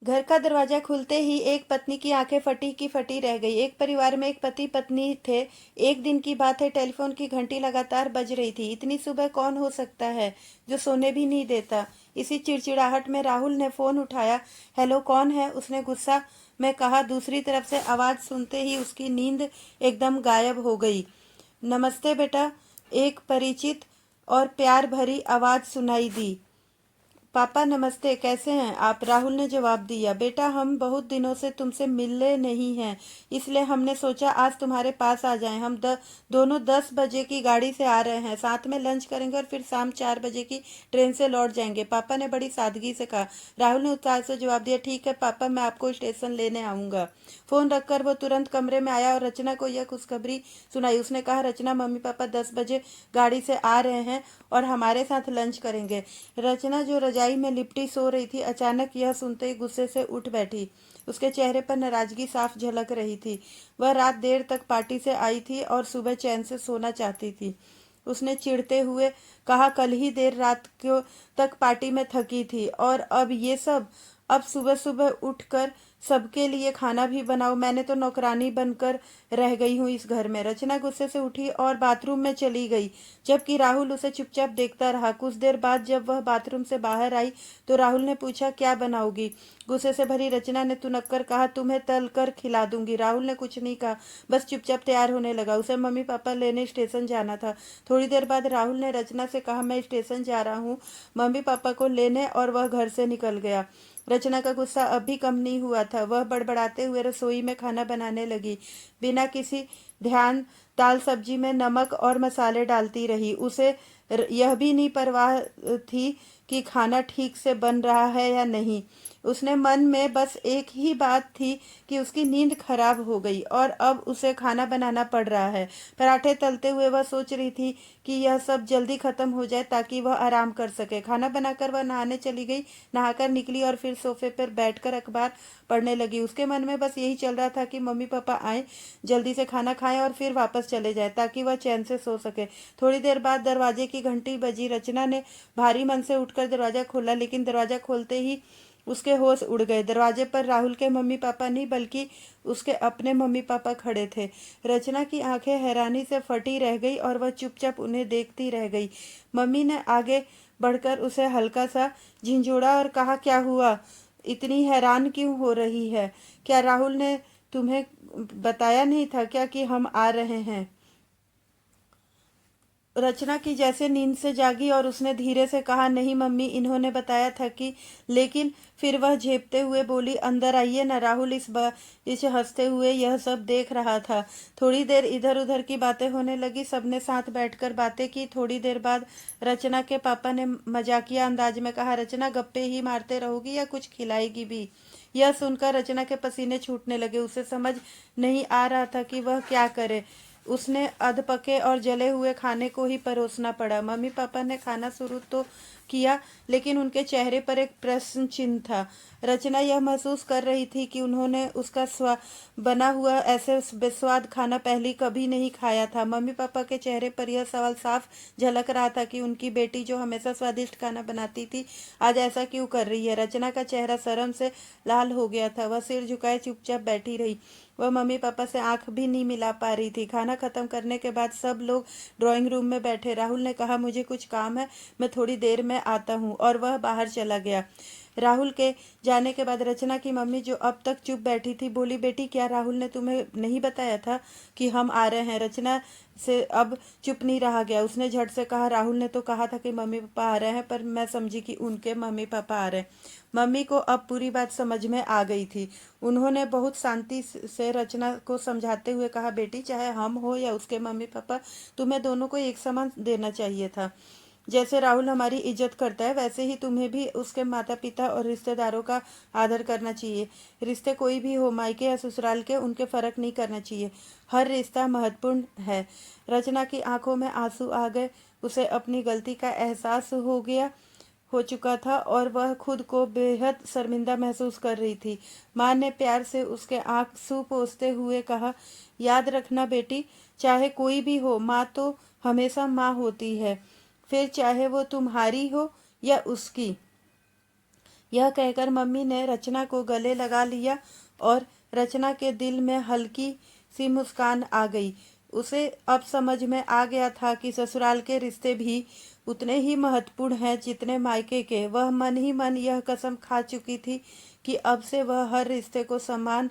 घर का दरवाजा खुलते ही एक पत्नी की आंखें फटी की फटी रह गई। एक परिवार में एक पति पत्नी थे। एक दिन की बात है, टेलीफोन की घंटी लगातार बज रही थी। इतनी सुबह कौन हो सकता है जो सोने भी नहीं देता। इसी चिड़चिड़ाहट में राहुल ने फोन उठाया। हेलो, कौन है? उसने गुस्सा में कहा। दूसरी तरफ से आवाज सुनते ही उसकी नींद एकदम गायब हो गई। नमस्ते बेटा, एक परिचित और प्यार भरी आवाज सुनाई दी। पापा नमस्ते, कैसे हैं आप? राहुल ने जवाब दिया। बेटा, हम बहुत दिनों से तुमसे मिले नहीं हैं, इसलिए हमने सोचा आज तुम्हारे पास आ जाएं। हम दोनों 10 बजे की गाड़ी से आ रहे हैं, साथ में लंच करेंगे और फिर शाम 4 बजे की ट्रेन से लौट जाएंगे। पापा ने बड़ी सादगी से कहा। राहुल ने उत्साह से जवाब दिया, ठीक है पापा, मैं आपको स्टेशन लेने आऊंगा। फोन रखकर वो तुरंत कमरे में आया और रचना को यह खुशखबरी सुनाई। उसने कहा, रचना, मम्मी पापा 10 बजे गाड़ी से आ रहे हैं और हमारे साथ लंच करेंगे। रचना, जो रजाई में लिपटी सो रही थी, अचानक यह सुनते ही गुस्से से उठ बैठी। उसके चेहरे पर नाराजगी साफ झलक रही थी। वह रात देर तक पार्टी से आई थी और सुबह चैन से सोना चाहती थी। उसने चिढ़ते हुए कहा, कल ही देर रात को तक पार्टी में थकी थी और अब ये सब। अब सुबह सुबह उठकर सबके लिए खाना भी बनाओ। मैंने तो नौकरानी बनकर रह गई हूँ इस घर में। रचना गुस्से से उठी और बाथरूम में चली गई, जबकि राहुल उसे चुपचाप देखता रहा। कुछ देर बाद जब वह बाथरूम से बाहर आई तो राहुल ने पूछा, क्या बनाओगी? गुस्से से भरी रचना ने तुनक कर कहा, तुम्हें तल कर खिला दूंगी। राहुल ने कुछ नहीं कहा, बस चुपचाप तैयार होने लगा। उसे मम्मी पापा लेने स्टेशन जाना था। थोड़ी देर बाद राहुल ने रचना से कहा, मैं स्टेशन जा रहा हूँ मम्मी पापा को लेने, और वह घर से निकल गया। रचना का गुस्सा अब भी कम नहीं हुआ था। वह बड़बड़ाते हुए रसोई में खाना बनाने लगी, बिना किसी ध्यान दाल सब्जी में नमक और मसाले डालती रही। उसे यह भी नहीं परवाह थी कि खाना ठीक से बन रहा है या नहीं। उसने मन में बस एक ही बात थी कि उसकी नींद खराब हो गई और अब उसे खाना बनाना पड़ रहा है। पराठे तलते हुए वह सोच रही थी कि यह सब जल्दी खत्म हो जाए ताकि वह आराम कर सके। खाना बनाकर वह नहाने चली गई, नहाकर निकली और फिर सोफे पर बैठकर अखबार पढ़ने लगी। उसके मन में बस यही चल रहा था कि मम्मी पापा आए, जल्दी से खाना खाएं और फिर वापस चले जाए ताकि वह चैन से सो सके। थोड़ी देर बाद दरवाजे की घंटी बजी। रचना ने भारी मन से उठकर दरवाजा खोला, लेकिन दरवाजा खोलते ही उसके होश उड़ गए। दरवाजे पर राहुल के मम्मी पापा नहीं, बल्कि उसके अपने मम्मी पापा खड़े थे। रचना की आंखें हैरानी से फटी रह गई और वह चुपचाप उन्हें देखती रह गई। मम्मी ने आगे बढ़कर उसे हल्का सा झिंझोड़ा और कहा, क्या हुआ? इतनी हैरान क्यों हो रही है? क्या राहुल ने तुम्हें बताया नहीं था क्या कि हम आ रहे हैं? रचना की जैसे नींद से जागी और उसने धीरे से कहा, नहीं मम्मी, इन्होंने बताया था कि। लेकिन फिर वह झेपते हुए बोली, अंदर आइए ना। राहुल इस हंसते हुए यह सब देख रहा था। थोड़ी देर इधर उधर की बातें होने लगी। सबने साथ बैठकर बातें की। थोड़ी देर बाद रचना के पापा ने मजाकिया अंदाज में कहा, रचना, गप्पे ही मारते रहोगी या कुछ खिलाएगी भी? यह सुनकर रचना के पसीने छूटने लगे। उसे समझ नहीं आ रहा था कि वह क्या करे। उसने अधपके और जले हुए खाने को ही परोसना पड़ा। मम्मी पापा ने खाना शुरू तो किया, लेकिन उनके चेहरे पर एक प्रश्न चिन्ह था। रचना यह महसूस कर रही थी कि उन्होंने उसका बना हुआ ऐसे बेस्वाद खाना पहले कभी नहीं खाया था। मम्मी पापा के चेहरे पर यह सवाल साफ झलक रहा था कि उनकी बेटी, जो हमेशा स्वादिष्ट खाना बनाती थी, आज ऐसा क्यों कर रही है। रचना का चेहरा शर्म से लाल हो गया था। वह सिर झुकाए चुपचाप बैठी रही। वह मम्मी पापा से आंख भी नहीं मिला पा रही थी। खाना खत्म करने के बाद सब लोग ड्राइंग रूम में बैठे। राहुल ने कहा, मुझे कुछ काम है, मैं थोड़ी देर में आता हूँ, और वह बाहर चला गया। राहुल के जाने के बाद रचना की मम्मी, जो अब तक चुप बैठी थी, बोली, बेटी, क्या राहुल ने तुम्हें नहीं बताया था कि हम आ रहे हैं? रचना से अब चुप नहीं रहा गया। उसने झट से कहा, राहुल ने तो कहा था कि मम्मी पापा आ रहे हैं, पर मैं समझी कि उनके मम्मी पापा आ रहे हैं। मम्मी को अब पूरी बात समझ में आ गई थी। उन्होंने बहुत शांति से रचना को समझाते हुए कहा, बेटी, चाहे हम हो या उसके मम्मी पापा, तुम्हें दोनों को एक समान देना चाहिए था। जैसे राहुल हमारी इज्जत करता है, वैसे ही तुम्हें भी उसके माता पिता और रिश्तेदारों का आदर करना चाहिए। रिश्ते कोई भी हो, मायके या ससुराल के, उनके फर्क नहीं करना चाहिए। हर रिश्ता महत्वपूर्ण है। रचना की आंखों में आंसू आ गए। उसे अपनी गलती का एहसास हो चुका था और वह खुद को बेहद शर्मिंदा महसूस कर रही थी। माँ ने प्यार से उसके आंसू पोंछते हुए कहा, याद रखना बेटी, चाहे कोई भी हो, माँ तो हमेशा माँ होती है, फिर चाहे वो तुम्हारी हो या उसकी। यह कहकर मम्मी ने रचना को गले लगा लिया और रचना के दिल में हल्की सी मुस्कान आ गई। उसे अब समझ में आ गया था कि ससुराल के रिश्ते भी उतने ही महत्वपूर्ण हैं जितने मायके के। वह मन ही मन यह कसम खा चुकी थी कि अब से वह हर रिश्ते को सम्मान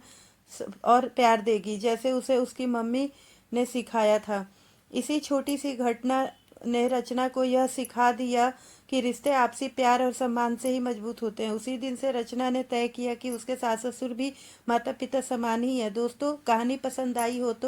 और प्यार देगी, जैसे उसे उसकी मम्मी ने सिखाया था। इसी छोटी सी घटना ने रचना को यह सिखा दिया कि रिश्ते आपसी प्यार और सम्मान से ही मजबूत होते हैं। उसी दिन से रचना ने तय किया कि उसके सास ससुर भी माता पिता समान ही है। दोस्तों, कहानी पसंद आई हो तो